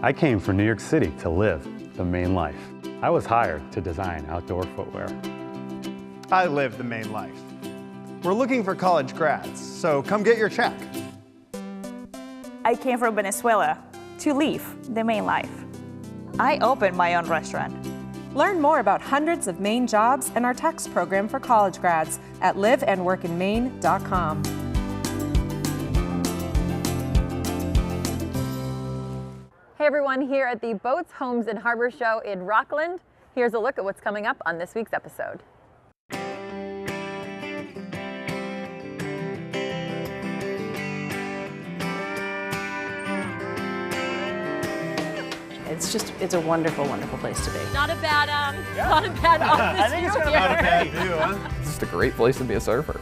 I came from New York City to live the Maine life. I was hired to design outdoor footwear. I live the Maine life. We're looking for college grads, so come get your check. I came from Venezuela to live the Maine life. I opened my own restaurant. Learn more about hundreds of Maine jobs and our tax program for college grads at liveandworkinmaine.com. Hey everyone, here at the Boats, Homes, and Harbor Show in Rockland. Here's a look at what's coming up on this week's episode. It's a wonderful, wonderful place to be. Not a bad office I think it's view not a here. bad view, huh? It's just a great place to be a surfer.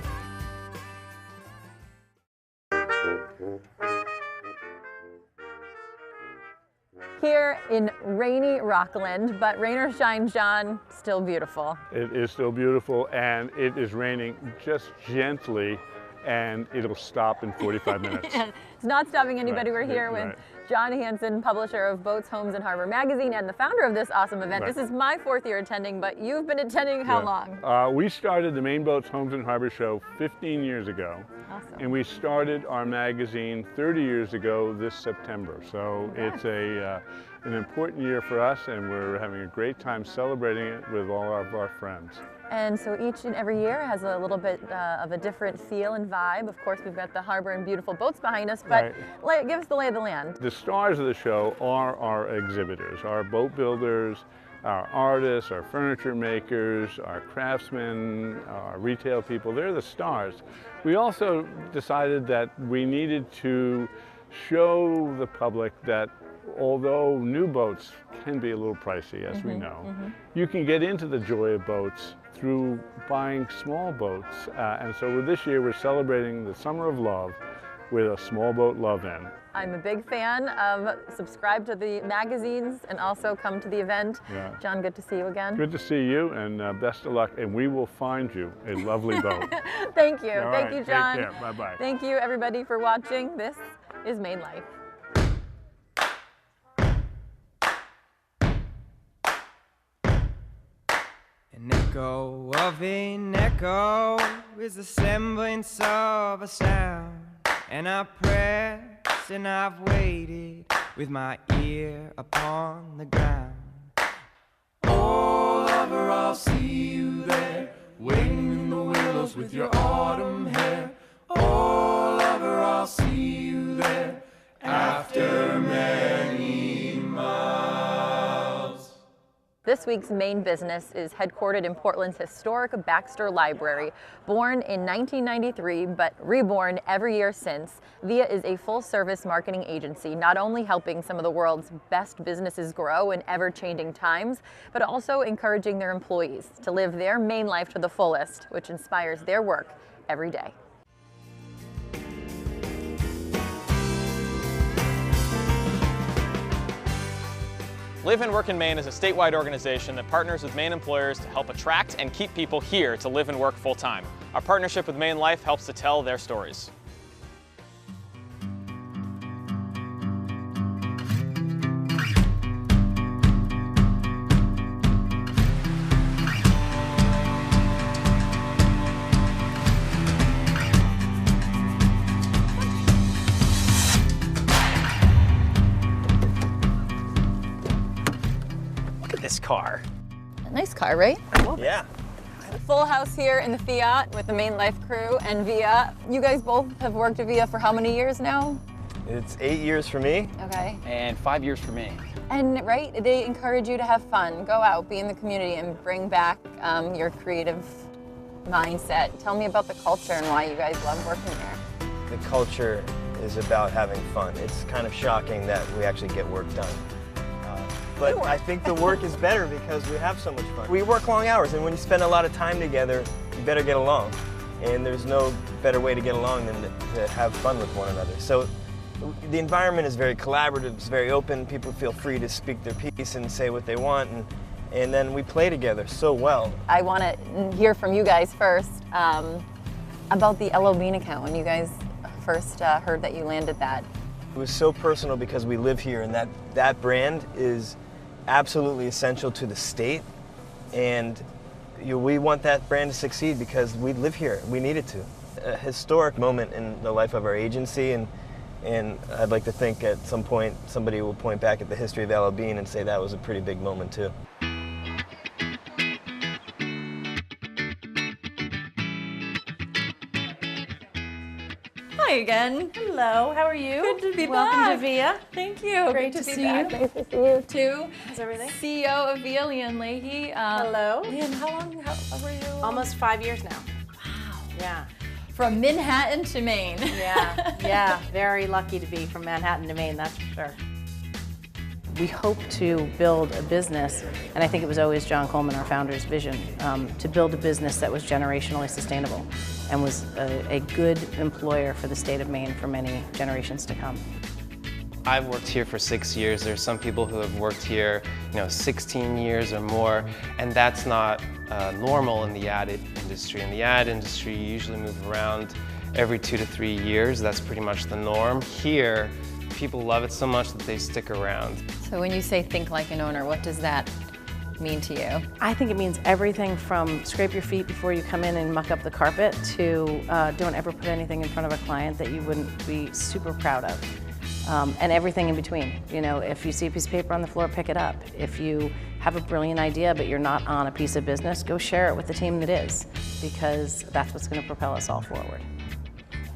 Here in rainy Rockland, but rain or shine, John, still beautiful. It is still beautiful, and it is raining just gently, and it'll stop in 45 minutes. It's not stopping anybody. Right, We're here with right. John Hanson, publisher of Boats, Homes, and Harbor magazine and the founder of this awesome event. Right. This is my 4th year attending, but you've been attending how long? We started the Maine Boats, Homes, and Harbor Show 15 years ago. Awesome. And we started our magazine 30 years ago this September. So it's an important year for us, and we're having a great time celebrating it with all of our friends. And so each and every year has a little bit of a different feel and vibe. Of course, we've got the harbor and beautiful boats behind us, but give us the lay of the land. The stars of the show are our exhibitors, our boat builders, our artists, our furniture makers, our craftsmen, our retail people. They're the stars. We also decided that we needed to show the public that although new boats can be a little pricey, as we know, you can get into the joy of boats through buying small boats. And so this year we're celebrating the Summer of Love with a small boat love-in. I'm a big fan of subscribe to the magazines and also come to the event. Yeah. John, good to see you again. Good to see you, and best of luck, and we will find you a lovely boat. Thank you. All Thank right, you, John. Take care. Bye-bye. Thank you, everybody, for watching. This is MaineLife. An echo of an echo is the semblance of a sound, and I press and I've waited with my ear upon the ground. Oh, lover, I'll see you there, waiting in the willows with your autumn hair. Oh, lover, I'll see you there after many miles. This week's main business is headquartered in Portland's historic Baxter Library. Born in 1993, but reborn every year since, VIA is a full-service marketing agency, not only helping some of the world's best businesses grow in ever-changing times, but also encouraging their employees to live their Maine life to the fullest, which inspires their work every day. Live and Work in Maine is a statewide organization that partners with Maine employers to help attract and keep people here to live and work full-time. Our partnership with MaineLife helps to tell their stories. This car. A nice car, right? Yeah. Full house here in the Fiat with the MaineLife crew and VIA. You guys both have worked at VIA for how many years now? It's 8 years for me. Okay. And 5 years for me. And right, they encourage you to have fun, go out, be in the community, and bring back your creative mindset. Tell me about the culture and why you guys love working there. The culture is about having fun. It's kind of shocking that we actually get work done. But I think the work is better because we have so much fun. We work long hours, and when you spend a lot of time together, you better get along. And there's no better way to get along than to have fun with one another. So the environment is very collaborative, it's very open. People feel free to speak their piece and say what they want, and then we play together so well. I want to hear from you guys first. About the LO Bean account, when you guys first heard that you landed that. It was so personal because we live here, and that brand is absolutely essential to the state, and we want that brand to succeed because we live here. We need it to. A historic moment in the life of our agency, and I'd like to think at some point somebody will point back at the history of LO Bean and say that was a pretty big moment too. Hi again. Hello, how are you? Good to be Welcome back. to VIA. Thank you. Great Good to be see back. you. Nice to see you too. How's everything? CEO of VIA, Leanne Leahy. Hello. Leanne, how were you? Almost 5 years now. Wow. Yeah. From Manhattan to Maine. Yeah, very lucky to be from Manhattan to Maine, that's for sure. We hope to build a business, and I think it was always John Coleman, our founder's vision, to build a business that was generationally sustainable and was a good employer for the state of Maine for many generations to come. I've worked here for 6 years. There's some people who have worked here, 16 years or more, and that's not normal in the ad industry. In the ad industry, you usually move around every 2 to 3 years. That's pretty much the norm. Here, people love it so much that they stick around. So when you say think like an owner, what does that mean to you? I think it means everything from scrape your feet before you come in and muck up the carpet to don't ever put anything in front of a client that you wouldn't be super proud of. And everything in between. If you see a piece of paper on the floor, pick it up. If you have a brilliant idea but you're not on a piece of business, go share it with the team that is, because that's what's going to propel us all forward.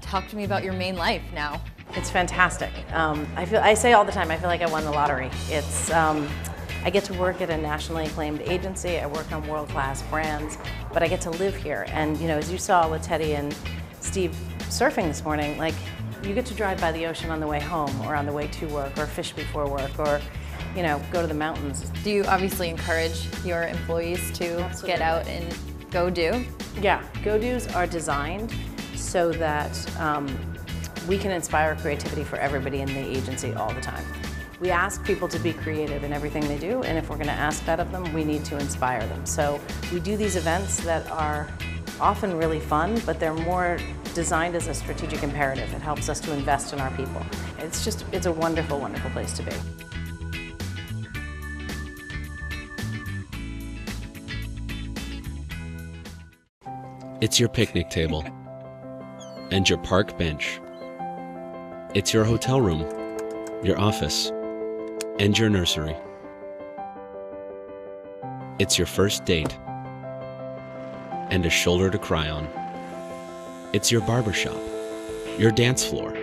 Talk to me about your MaineLife now. It's fantastic. I say all the time, I feel like I won the lottery. I get to work at a nationally acclaimed agency, I work on world-class brands, but I get to live here. And as you saw with Teddy and Steve surfing this morning, you get to drive by the ocean on the way home or on the way to work or fish before work or go to the mountains. Do you obviously encourage your employees to get out and go do? Yeah, go-dos are designed so that we can inspire creativity for everybody in the agency all the time. We ask people to be creative in everything they do, and if we're going to ask that of them, we need to inspire them. So we do these events that are often really fun, but they're more designed as a strategic imperative. It helps us to invest in our people. It's a wonderful, wonderful place to be. It's your picnic table and your park bench. It's your hotel room, your office, and your nursery. It's your first date and a shoulder to cry on. It's your barbershop, your dance floor,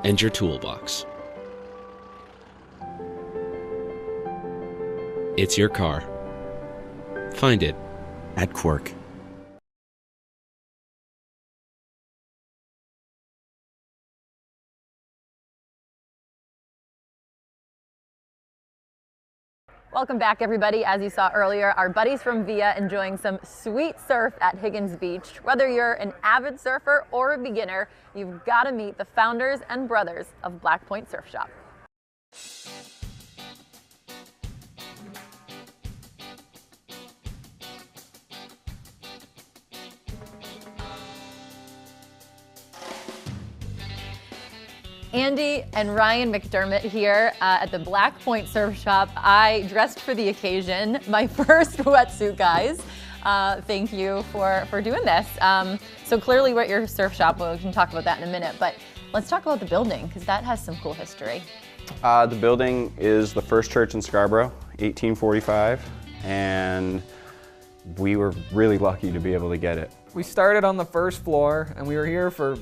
and your toolbox. It's your car. Find it at Quirk. Welcome back, everybody. As you saw earlier, our buddies from VIA enjoying some sweet surf at Higgins Beach. Whether you're an avid surfer or a beginner, you've got to meet the founders and brothers of Black Point Surf Shop. Andy and Ryan McDermott here at the Black Point Surf Shop. I dressed for the occasion, my first wetsuit, guys. Thank you for doing this. So clearly we're at your surf shop. We can talk about that in a minute, but let's talk about the building because that has some cool history. The building is the first church in Scarborough, 1845, and we were really lucky to be able to get it. We started on the first floor and we were here for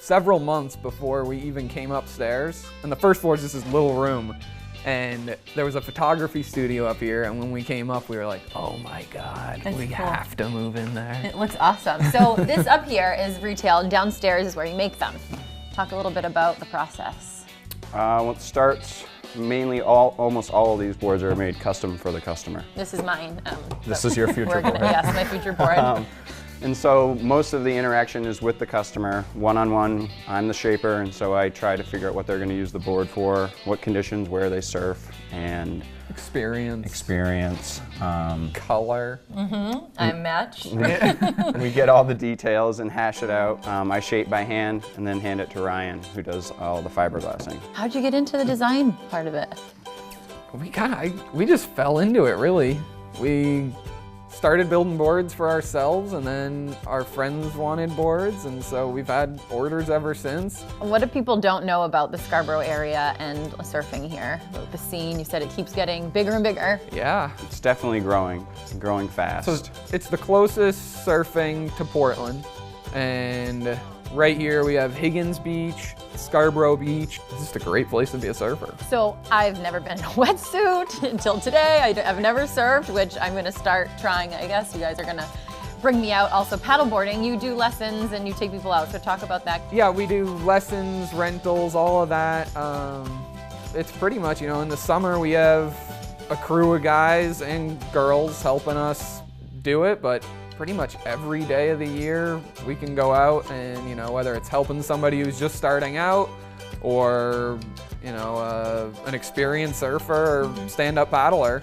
several months before we even came upstairs. And the first floor is just this little room. And there was a photography studio up here, and when we came up, we were like, oh my God, we have to move in there. It looks awesome. So this up here is retail, and downstairs is where you make them. Talk a little bit about the process. Well, it starts mainly, almost all of these boards are made custom for the customer. This is mine. This is your future board. Yes, my future board. And so most of the interaction is with the customer, one-on-one. I'm the shaper, and so I try to figure out what they're going to use the board for, what conditions, where they surf, and experience, color. I match. We get all the details and hash it out. I shape by hand and then hand it to Ryan, who does all the fiberglassing. How'd you get into the design part of it? We just fell into it, really. We started building boards for ourselves, and then our friends wanted boards, and so we've had orders ever since. What do people don't know about the Scarborough area and surfing here? The scene, you said it keeps getting bigger and bigger. Yeah, it's definitely growing fast. So it's the closest surfing to Portland, and right here we have Higgins Beach, Scarborough Beach. It's just a great place to be a surfer. So I've never been in a wetsuit until today. I've never surfed, which I'm gonna start trying, I guess. You guys are gonna bring me out. Also paddleboarding, you do lessons and you take people out, so talk about that. Yeah, we do lessons, rentals, all of that. It's pretty much, in the summer we have a crew of guys and girls helping us do it, but pretty much every day of the year we can go out and, whether it's helping somebody who's just starting out or, an experienced surfer or stand-up paddler,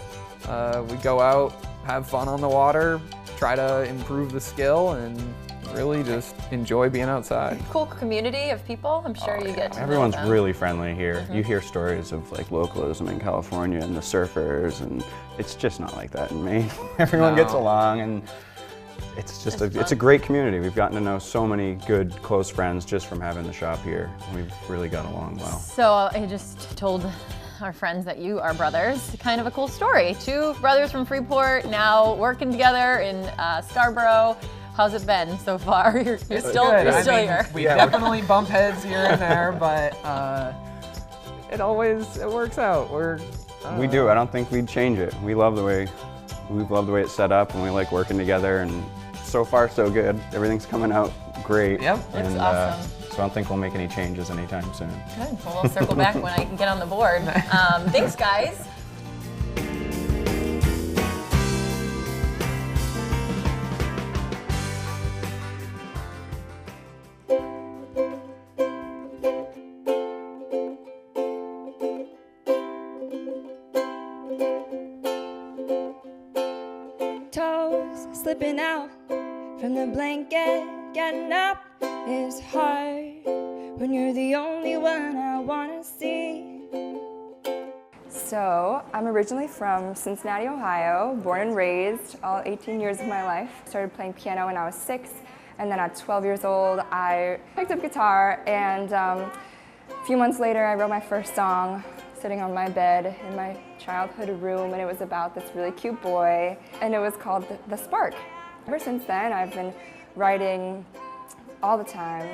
we go out, have fun on the water, try to improve the skill, and really just enjoy being outside. Cool community of people, I'm sure you get to Everyone's know them. really friendly here. You hear stories of like localism in California and the surfers, and it's just not like that in Maine. Everyone gets along, and it's just it's a great community. We've gotten to know so many good, close friends just from having the shop here. We've really got along well. So I just told our friends that you are brothers. Kind of a cool story. Two brothers from Freeport now working together in Scarborough. How's it been so far? You're still here. We definitely bump heads here and there, but it works out. We do. I don't think we'd change it. We love the way it's set up, and we like working together, and so far so good. Everything's coming out great. Yep. It's awesome. So I don't think we'll make any changes anytime soon. Good. Well, we'll circle back when I can get on the board. Thanks, guys. Toes slipping out from the blanket, getting up is hard when you're the only one I wanna see. So, I'm originally from Cincinnati, Ohio, born and raised all 18 years of my life. Started playing piano when I was 6, and then at 12 years old, I picked up guitar, and a few months later, I wrote my first song sitting on my bed in my childhood room, and it was about this really cute boy, and it was called The Spark. Ever since then, I've been writing all the time.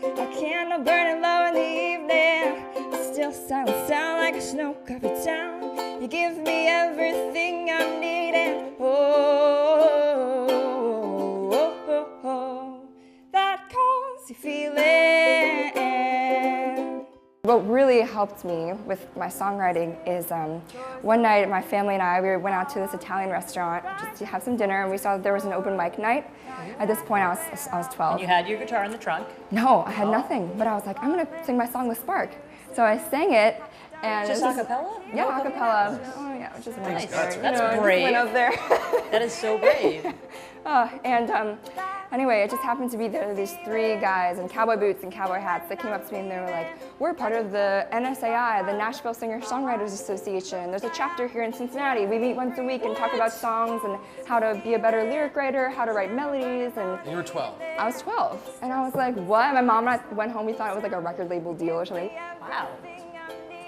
A candle burning low in the evening, still silent sound like a snow-covered town. You give me everything I'm needing. Oh, that cozy feeling. What really helped me with my songwriting is one night my family and I, we went out to this Italian restaurant just to have some dinner, and we saw that there was an open mic night. At this point I was 12. And you had your guitar in the trunk? No, I had nothing, but I was like, I'm gonna sing my song The Spark. So I sang it, and just a cappella? Yeah, a cappella. Oh yeah, it was just nice. That's brave. Went up there. That is so brave. Anyway, it just happened to be there were these 3 guys in cowboy boots and cowboy hats that came up to me, and they were like, we're part of the NSAI, the Nashville Singer-Songwriters Association. There's a chapter here in Cincinnati. We meet once a week and talk about songs and how to be a better lyric writer, how to write melodies. And you were 12? I was 12. And I was like, what? My mom and I went home, we thought it was like a record label deal or something. Wow.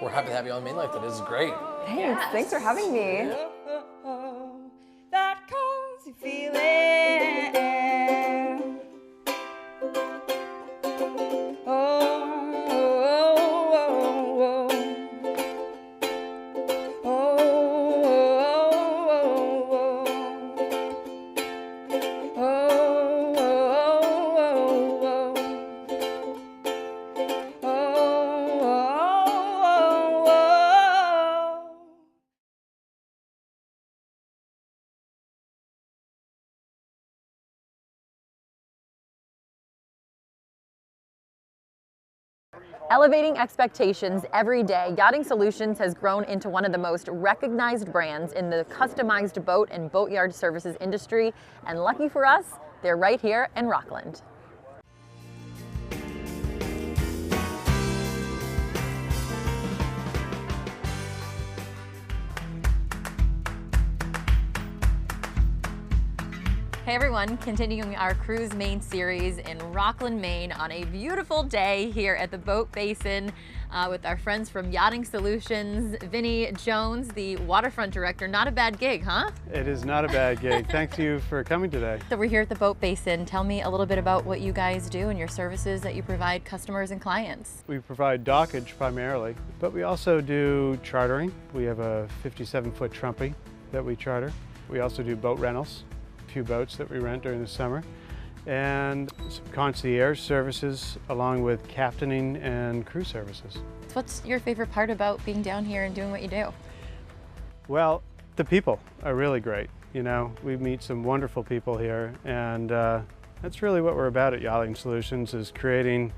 We're happy to have you on MaineLife. That is great. Thanks. Yes. Thanks for having me. That cozy feeling. Elevating expectations every day, Yachting Solutions has grown into one of the most recognized brands in the customized boat and boatyard services industry, and lucky for us, they're right here in Rockland. Hey everyone, continuing our Cruise Maine series in Rockland, Maine on a beautiful day here at the Boat Basin with our friends from Yachting Solutions, Vinny Jones, the waterfront director. Not a bad gig, huh? It is not a bad gig. Thanks to you for coming today. So we're here at the Boat Basin. Tell me a little bit about what you guys do and your services that you provide customers and clients. We provide dockage primarily, but we also do chartering. We have a 57-foot Trumpy that we charter. We also do boat rentals. Few boats that we rent during the summer, and some concierge services along with captaining and crew services. What's your favorite part about being down here and doing what you do? Well, the people are really great. You know, we meet some wonderful people here, and that's really what we're about at Yachting Solutions, is creating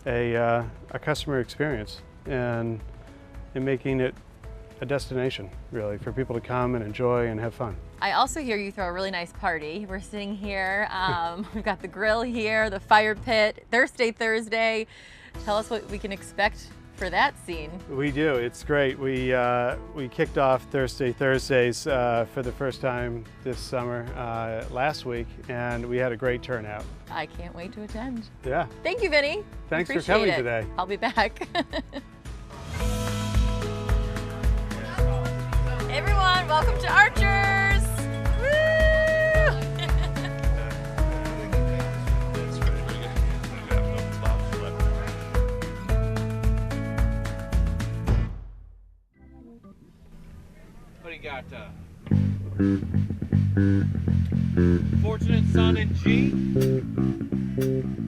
a customer experience and making it a destination, really, for people to come and enjoy and have fun. I also hear you throw a really nice party. We're sitting here, we've got the grill here, the fire pit, Thirsty Thursday. Tell us what we can expect for that scene. We do, it's great. We kicked off Thirsty Thursdays for the first time this summer last week, and we had a great turnout. I can't wait to attend. Yeah. Thank you, Vinny. Thanks for coming today. I'll be back. Everyone, welcome to Archers! Woo! What do you got? Fortunate Son in G.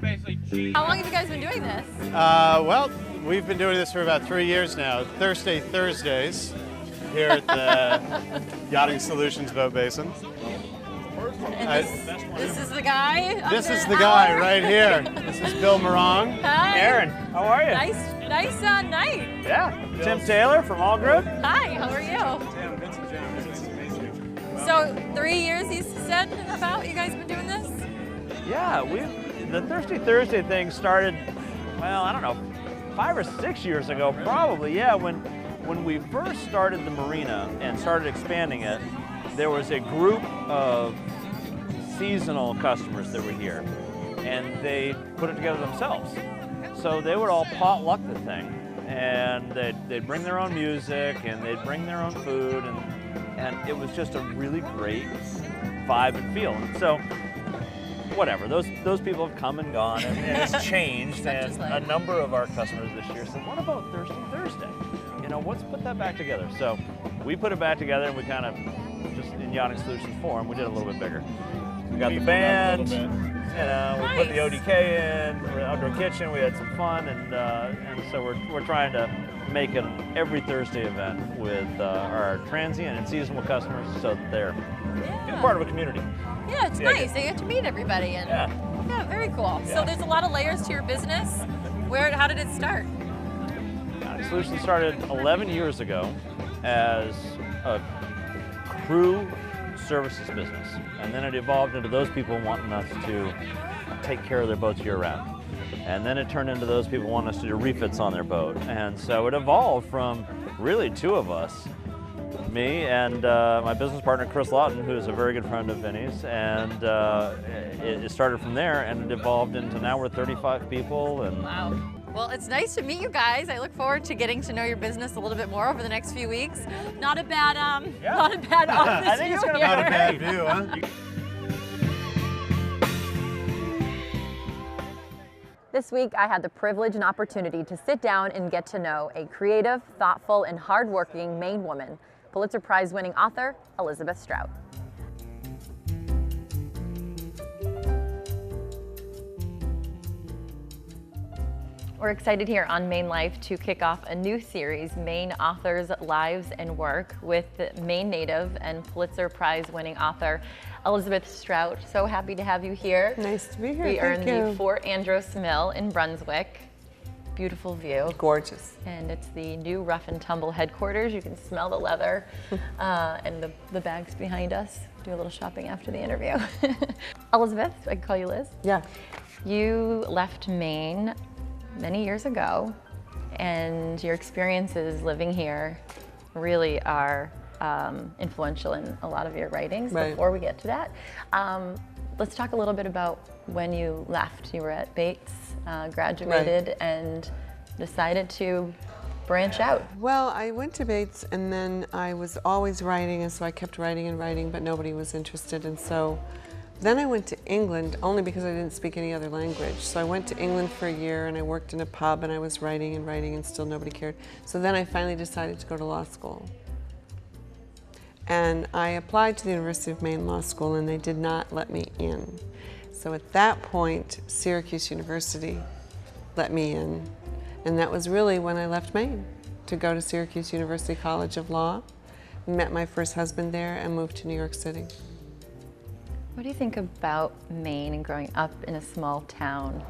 Basically G. How long have you guys been doing this? Well, we've been doing this for about 3 years now. Thirsty Thursdays here at the Yachting Solutions Boat Basin. This is the guy? This is the guy right here. This is Bill Morong. Hi. Erin, how are you? Nice night. Yeah. Tim Taylor from All Group. Hi, how are you? So 3 years you said about you guys been doing this? Yeah, the Thirsty Thursday thing started, well, I don't know, 5 or 6 years ago, probably. Yeah, when we first started the marina and started expanding it, there was a group of seasonal customers that were here, and they put it together themselves. So they would all potluck the thing, and they'd bring their own music, and they'd bring their own food, and it was just a really great vibe and feel. And so, whatever, those people have come and gone, and it's changed, and a number of our customers this year said, what about Thirsty Thursday? You know, let's put that back together. So we put it back together, and we kind of, just in Yachting Solutions form, we did it a little bit bigger. We got the band, you know, we put the ODK in, we're outdoor kitchen, we had some fun, and so we're trying to make an every Thursday event with our transient and seasonal customers, so that they're part of a community. Yeah, it's nice. They get to meet everybody, and yeah, very cool. Yeah. So there's a lot of layers to your business. How did it start? Yachting Solutions started 11 years ago as a crew services business, and then it evolved into those people wanting us to take care of their boats year-round, and then it turned into those people wanting us to do refits on their boat, and so it evolved from really two of us, me and my business partner Chris Lawton, who is a very good friend of Vinny's, and it started from there, and it evolved into now we're 35 people. And wow. Well, it's nice to meet you guys. I look forward to getting to know your business a little bit more over the next few weeks. Not a bad office I think it's going to be not a bad view, huh? This week, I had the privilege and opportunity to sit down and get to know a creative, thoughtful, and hardworking Maine woman, Pulitzer Prize-winning author, Elizabeth Strout. We're excited here on MaineLife to kick off a new series, Maine Authors' Lives and Work, with Maine native and Pulitzer Prize-winning author Elizabeth Strout. So happy to have you here. Nice to be here. We are in Thank you. the Fort Andros Mill in Brunswick. beautiful view. Gorgeous. And it's the new Rough and Tumble headquarters. You can smell the leather and the bags behind us. Do a little shopping after the interview. Elizabeth, I can call you Liz. Yeah. You left Maine many years ago, and your experiences living here really are influential in a lot of your writings. Right. Before we get to that, let's talk a little bit about when you left. You were at Bates, graduated, Right. and decided to branch out. Well, I went to Bates, and then I was always writing, and so I kept writing and writing, but nobody was interested, and so then I went to England, only because I didn't speak any other language. So I went to England for a year, and I worked in a pub, and I was writing and writing, and still nobody cared. So then I finally decided to go to law school. And I applied to the University of Maine Law School, and they did not let me in. So at that point, Syracuse University let me in. And that was really when I left Maine to go to Syracuse University College of Law, met my first husband there, and moved to New York City. What do you think about Maine and growing up in a small town?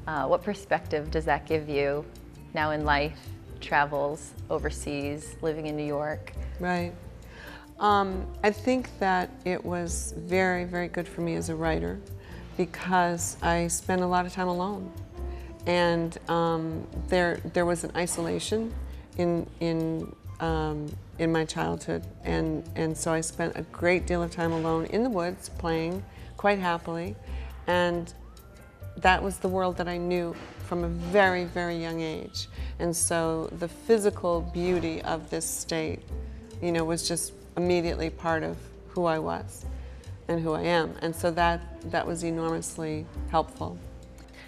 What perspective does that give you now in life, travels overseas, living in New York? Right. I think that it was very, very good for me as a writer because I spent a lot of time alone. And there was an isolation in my childhood, and so I spent a great deal of time alone in the woods playing quite happily, and that was the world that I knew from a very, very young age. And so the physical beauty of this state, you know, was just immediately part of who I was and who I am, and so that was enormously helpful.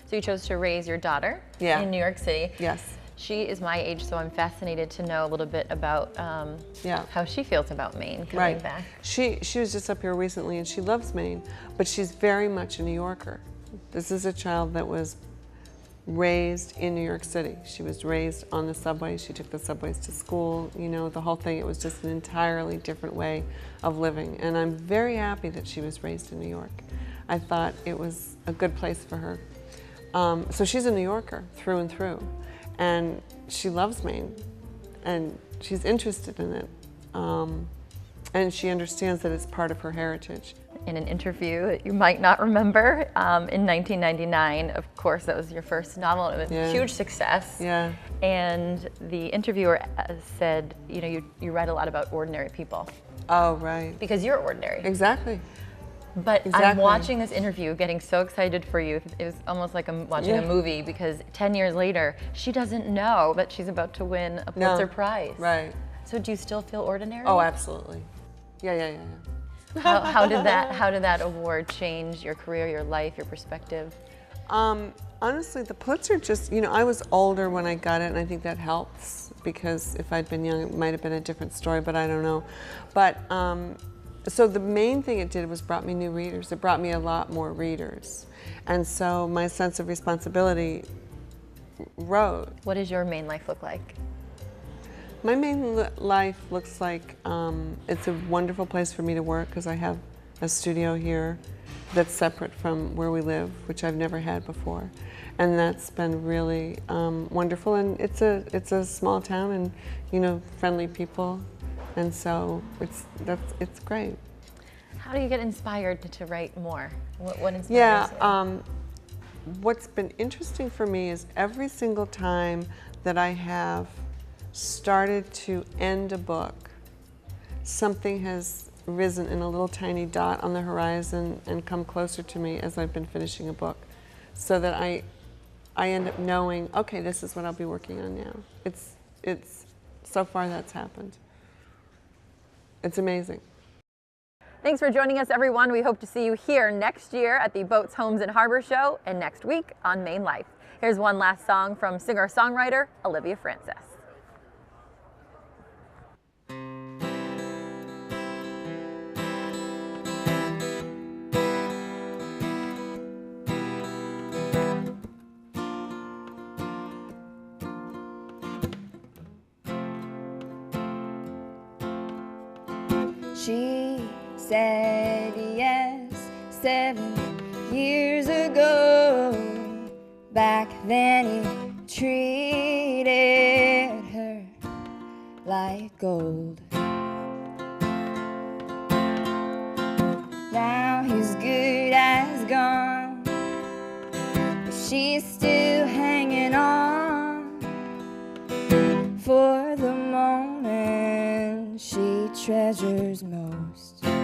So you chose to raise your daughter in New York City. Yes. She is my age, so I'm fascinated to know a little bit about how she feels about Maine coming back. She was just up here recently, and she loves Maine, but she's very much a New Yorker. This is a child that was raised in New York City. She was raised on the subway. She took the subways to school. You know, the whole thing, it was just an entirely different way of living. And I'm very happy that she was raised in New York. I thought it was a good place for her. So she's a New Yorker through and through, and she loves Maine, and she's interested in it, and she understands that it's part of her heritage. In an interview that you might not remember, in 1999, of course, that was your first novel. It was a huge success. Yeah. And the interviewer said, you know, you write a lot about ordinary people. Oh, right. Because you're ordinary. Exactly. But I'm watching this interview, getting so excited for you. It was almost like I'm watching a movie, because 10 years later, she doesn't know that she's about to win a Pulitzer Prize. Right. So do you still feel ordinary? Oh, absolutely. Yeah. How did that award change your career, your life, your perspective? Honestly, the Pulitzer just, you know, I was older when I got it, and I think that helps, because if I'd been young, it might have been a different story, but I don't know. But so the main thing it did was brought me new readers. It brought me a lot more readers. And so my sense of responsibility rose. What does your Maine life look like? My Maine life looks like it's a wonderful place for me to work, because I have a studio here that's separate from where we live, which I've never had before. And that's been really wonderful. And it's a small town, and, you know, friendly people. And so it's great. How do you get inspired to write more? What inspires you? What's been interesting for me is every single time that I have started to end a book, something has risen in a little tiny dot on the horizon and come closer to me as I've been finishing a book, so that I end up knowing, okay, this is what I'll be working on now. It's so far that's happened. It's amazing. Thanks for joining us, everyone. We hope to see you here next year at the Boats, Homes, and Harbor Show, and next week on Maine Life. Here's one last song from singer-songwriter Olivia Frances. She said yes 7 years ago. Back then you treated gold. Now he's good as gone, but she's still hanging on for the moment she treasures most.